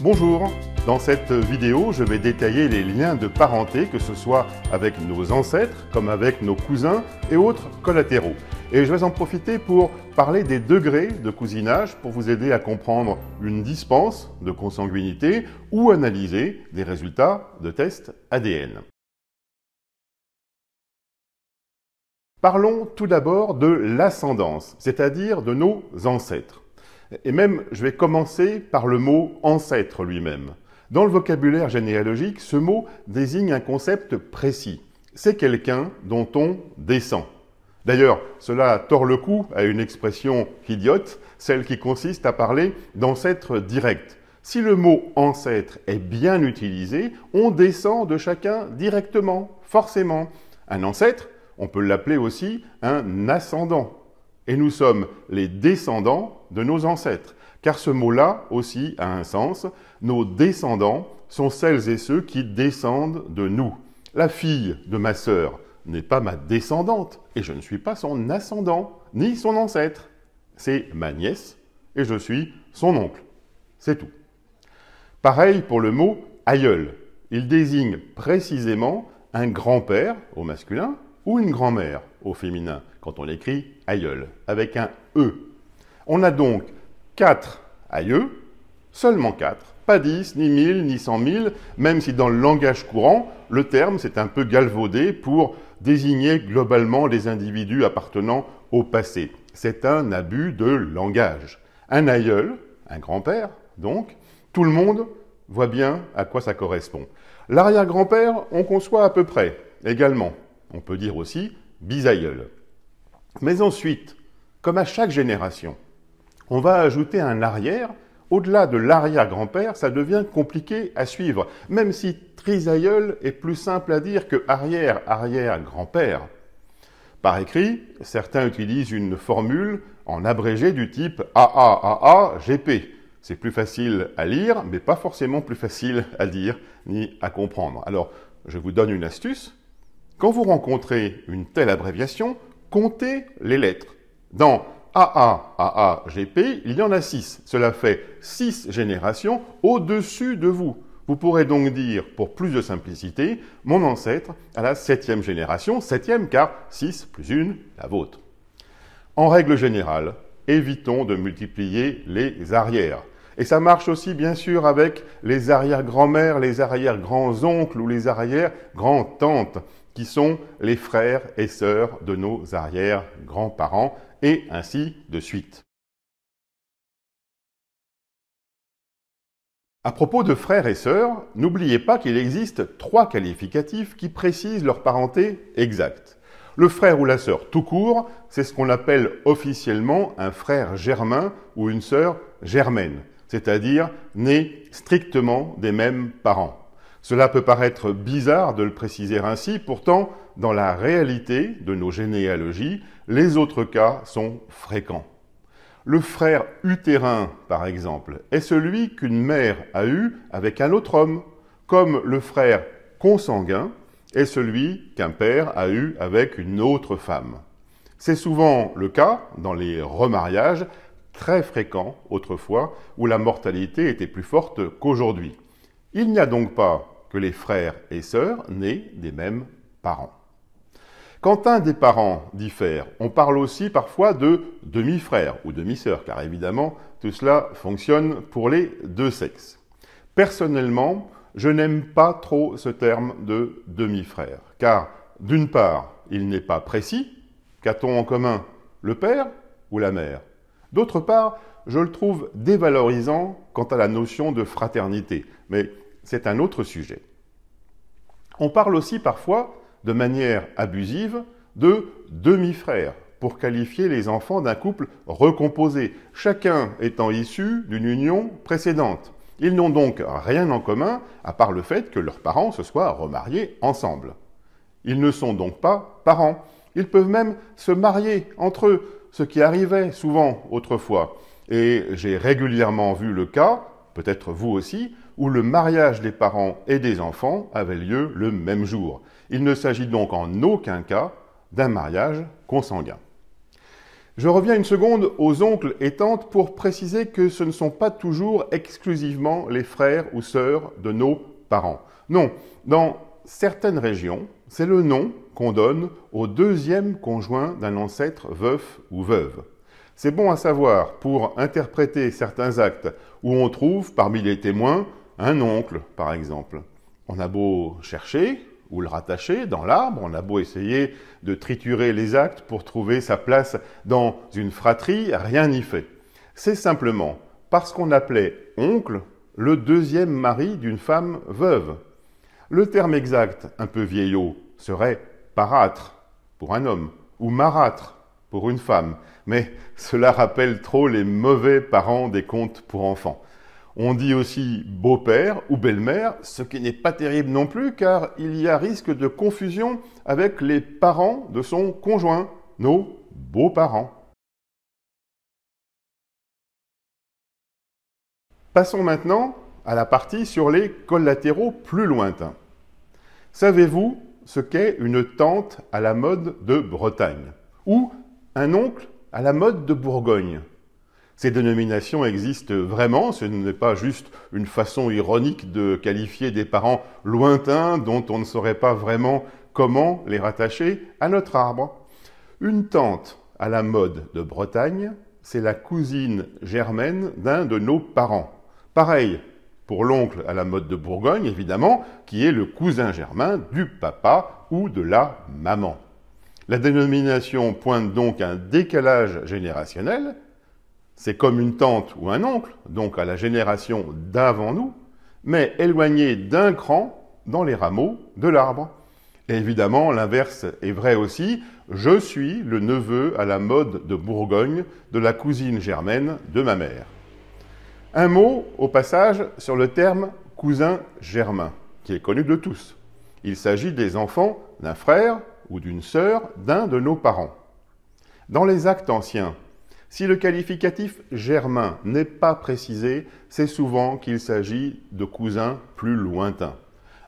Bonjour, dans cette vidéo, je vais détailler les liens de parenté, que ce soit avec nos ancêtres, comme avec nos cousins et autres collatéraux. Et je vais en profiter pour parler des degrés de cousinage pour vous aider à comprendre une dispense de consanguinité ou analyser des résultats de tests ADN. Parlons tout d'abord de l'ascendance, c'est-à-dire de nos ancêtres. Et même, je vais commencer par le mot « ancêtre » lui-même. Dans le vocabulaire généalogique, ce mot désigne un concept précis. C'est quelqu'un dont on descend. D'ailleurs, cela tord le cou à une expression idiote, celle qui consiste à parler d'ancêtre direct. Si le mot « ancêtre » est bien utilisé, on descend de chacun directement, forcément. Un ancêtre, on peut l'appeler aussi un ascendant. Et nous sommes les descendants de nos ancêtres, car ce mot-là aussi a un sens. Nos descendants sont celles et ceux qui descendent de nous. La fille de ma sœur n'est pas ma descendante, et je ne suis pas son ascendant, ni son ancêtre. C'est ma nièce, et je suis son oncle. C'est tout. Pareil pour le mot aïeul. Il désigne précisément un grand-père au masculin ou une grand-mère au féminin, quand on l'écrit aïeul, avec un E. On a donc 4 aïeux, seulement 4, pas 10, ni 1000, ni 100 000, même si dans le langage courant, le terme s'est un peu galvaudé pour désigner globalement les individus appartenant au passé. C'est un abus de langage. Un aïeul, un grand-père, donc, tout le monde voit bien à quoi ça correspond. L'arrière-grand-père, on conçoit à peu près, également. On peut dire aussi bisaïeul. Mais ensuite, comme à chaque génération, on va ajouter un arrière. Au-delà de l'arrière-grand-père, ça devient compliqué à suivre, même si trisaïeul est plus simple à dire que arrière-arrière-grand-père. Par écrit, certains utilisent une formule en abrégé du type AAAAGP. C'est plus facile à lire, mais pas forcément plus facile à dire ni à comprendre. Alors, je vous donne une astuce. Quand vous rencontrez une telle abréviation, comptez les lettres. Dans AAAAGP, il y en a 6. Cela fait 6 générations au-dessus de vous. Vous pourrez donc dire, pour plus de simplicité, mon ancêtre à la 7e génération, 7e car 6 plus 1, la vôtre. En règle générale, évitons de multiplier les arrières. Et ça marche aussi bien sûr avec les arrière-grand-mères, les arrière-grands-oncles ou les arrière-grand-tantes, qui sont les frères et sœurs de nos arrière-grands-parents, et ainsi de suite. À propos de frères et sœurs, n'oubliez pas qu'il existe 3 qualificatifs qui précisent leur parenté exacte. Le frère ou la sœur tout court, c'est ce qu'on appelle officiellement un frère germain ou une sœur germaine, c'est-à-dire nés strictement des mêmes parents. Cela peut paraître bizarre de le préciser ainsi, pourtant, dans la réalité de nos généalogies, les autres cas sont fréquents. Le frère utérin, par exemple, est celui qu'une mère a eu avec un autre homme, comme le frère consanguin est celui qu'un père a eu avec une autre femme. C'est souvent le cas dans les remariages, très fréquents autrefois, où la mortalité était plus forte qu'aujourd'hui. Il n'y a donc pas que les frères et sœurs nés des mêmes parents. Quand un des parents diffère, on parle aussi parfois de demi-frère ou demi-sœur, car évidemment, tout cela fonctionne pour les deux sexes. Personnellement, je n'aime pas trop ce terme de demi-frère, car d'une part, il n'est pas précis. Qu'a-t-on en commun, le père ou la mère? D'autre part, je le trouve dévalorisant quant à la notion de fraternité, mais c'est un autre sujet. On parle aussi parfois, de manière abusive, de demi-frères pour qualifier les enfants d'un couple recomposé, chacun étant issu d'une union précédente. Ils n'ont donc rien en commun à part le fait que leurs parents se soient remariés ensemble. Ils ne sont donc pas parents. Ils peuvent même se marier entre eux, ce qui arrivait souvent autrefois. Et j'ai régulièrement vu le cas, peut-être vous aussi, où le mariage des parents et des enfants avait lieu le même jour. Il ne s'agit donc en aucun cas d'un mariage consanguin. Je reviens une seconde aux oncles et tantes pour préciser que ce ne sont pas toujours exclusivement les frères ou sœurs de nos parents. Non, dans certaines régions, c'est le nom qu'on donne au deuxième conjoint d'un ancêtre veuf ou veuve. C'est bon à savoir pour interpréter certains actes où on trouve parmi les témoins un oncle, par exemple. On a beau chercher ou le rattacher dans l'arbre, on a beau essayer de triturer les actes pour trouver sa place dans une fratrie, rien n'y fait. C'est simplement parce qu'on appelait oncle le deuxième mari d'une femme veuve. Le terme exact, un peu vieillot, serait parâtre pour un homme ou marâtre pour une femme, mais cela rappelle trop les mauvais parents des contes pour enfants. On dit aussi beau-père ou belle-mère, ce qui n'est pas terrible non plus car il y a risque de confusion avec les parents de son conjoint, nos beaux-parents. Passons maintenant à la partie sur les collatéraux plus lointains. Savez-vous ce qu'est une tante à la mode de Bretagne ou un oncle à la mode de Bourgogne? Ces dénominations existent vraiment, ce n'est pas juste une façon ironique de qualifier des parents lointains dont on ne saurait pas vraiment comment les rattacher à notre arbre. Une tante à la mode de Bretagne, c'est la cousine germaine d'un de nos parents. Pareil pour l'oncle à la mode de Bourgogne, évidemment, qui est le cousin germain du papa ou de la maman. La dénomination pointe donc un décalage générationnel. C'est comme une tante ou un oncle, donc à la génération d'avant nous, mais éloigné d'un cran dans les rameaux de l'arbre. Et évidemment, l'inverse est vrai aussi. Je suis le neveu à la mode de Bourgogne de la cousine germaine de ma mère. Un mot, au passage, sur le terme cousin germain, qui est connu de tous. Il s'agit des enfants d'un frère ou d'une sœur d'un de nos parents. Dans les actes anciens, si le qualificatif germain n'est pas précisé, c'est souvent qu'il s'agit de cousins plus lointains.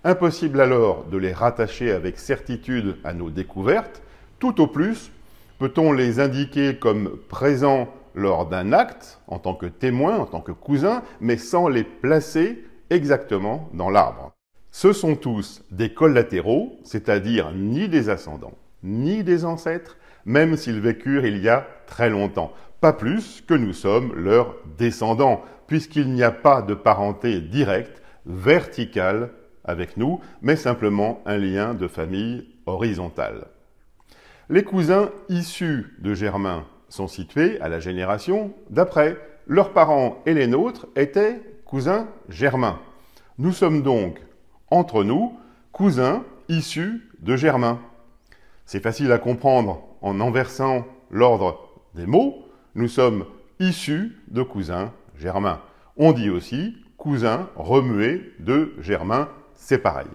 Impossible alors de les rattacher avec certitude à nos découvertes. Tout au plus, peut-on les indiquer comme présents lors d'un acte, en tant que témoins, en tant que cousins, mais sans les placer exactement dans l'arbre. Ce sont tous des collatéraux, c'est-à-dire ni des ascendants, ni des ancêtres, même s'ils vécurent il y a très longtemps. Pas plus que nous sommes leurs descendants, puisqu'il n'y a pas de parenté directe, verticale avec nous, mais simplement un lien de famille horizontal. Les cousins issus de Germain sont situés à la génération d'après. Leurs parents et les nôtres étaient cousins germains. Nous sommes donc, entre nous, cousins issus de Germain. C'est facile à comprendre en inversant l'ordre des mots. Nous sommes issus de cousins germains. On dit aussi cousins remués de Germain, c'est pareil.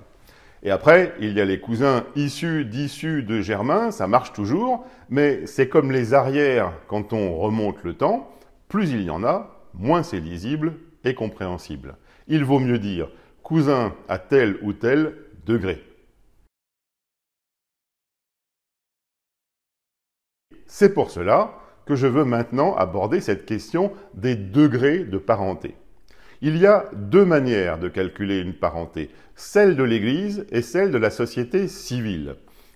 Et après, il y a les cousins issus de Germain, ça marche toujours, mais c'est comme les arrières quand on remonte le temps, plus il y en a, moins c'est lisible et compréhensible. Il vaut mieux dire cousin à tel ou tel degré. C'est pour cela que je veux maintenant aborder cette question des degrés de parenté. Il y a deux manières de calculer une parenté, celle de l'Église et celle de la société civile.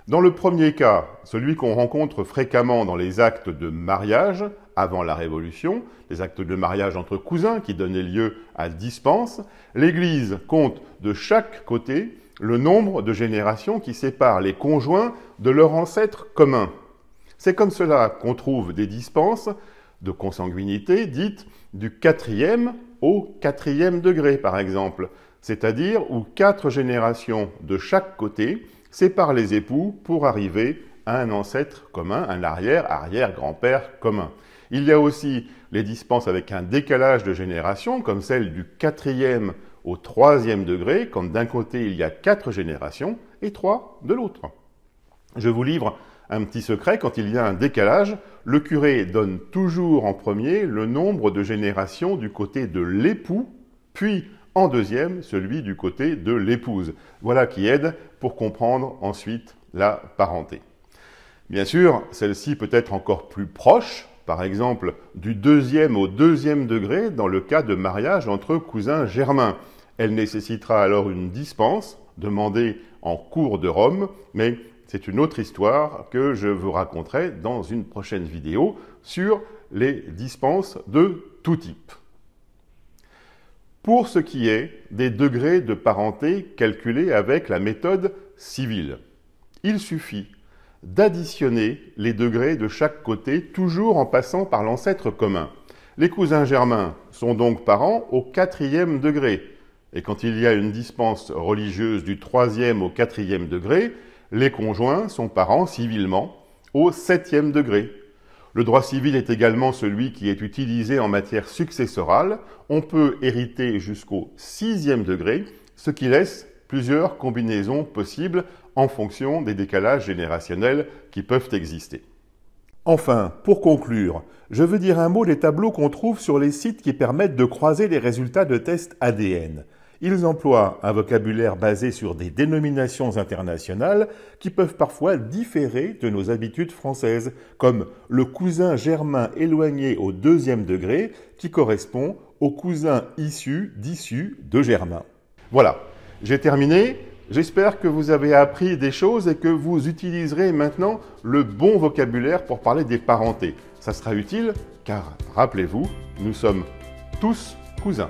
Dans le premier cas, celui qu'on rencontre fréquemment dans les actes de mariage avant la Révolution, les actes de mariage entre cousins qui donnaient lieu à dispense, l'Église compte de chaque côté le nombre de générations qui séparent les conjoints de leur ancêtre commun. C'est comme cela qu'on trouve des dispenses de consanguinité dites du 4e au 4e degré, par exemple, c'est-à-dire où 4 générations de chaque côté séparent les époux pour arriver à un ancêtre commun, un arrière-arrière-grand-père commun. Il y a aussi les dispenses avec un décalage de génération, comme celle du 4e au 3e degré, quand d'un côté il y a 4 générations et 3 de l'autre. Je vous livre un petit secret, quand il y a un décalage, le curé donne toujours en premier le nombre de générations du côté de l'époux, puis en deuxième, celui du côté de l'épouse. Voilà qui aide pour comprendre ensuite la parenté. Bien sûr, celle-ci peut être encore plus proche, par exemple du deuxième au deuxième degré dans le cas de mariage entre cousins germains. Elle nécessitera alors une dispense demandée en cours de Rome, mais c'est une autre histoire que je vous raconterai dans une prochaine vidéo sur les dispenses de tout type. Pour ce qui est des degrés de parenté calculés avec la méthode civile, il suffit d'additionner les degrés de chaque côté, toujours en passant par l'ancêtre commun. Les cousins germains sont donc parents au 4e degré, et quand il y a une dispense religieuse du 3e au 4e degré, les conjoints sont parents civilement au 7e degré. Le droit civil est également celui qui est utilisé en matière successorale. On peut hériter jusqu'au 6e degré, ce qui laisse plusieurs combinaisons possibles en fonction des décalages générationnels qui peuvent exister. Enfin, pour conclure, je veux dire un mot des tableaux qu'on trouve sur les sites qui permettent de croiser les résultats de tests ADN. Ils emploient un vocabulaire basé sur des dénominations internationales qui peuvent parfois différer de nos habitudes françaises, comme le cousin germain éloigné au 2e degré qui correspond au cousin issu de Germain. Voilà, j'ai terminé. J'espère que vous avez appris des choses et que vous utiliserez maintenant le bon vocabulaire pour parler des parentés. Ça sera utile car, rappelez-vous, nous sommes tous cousins.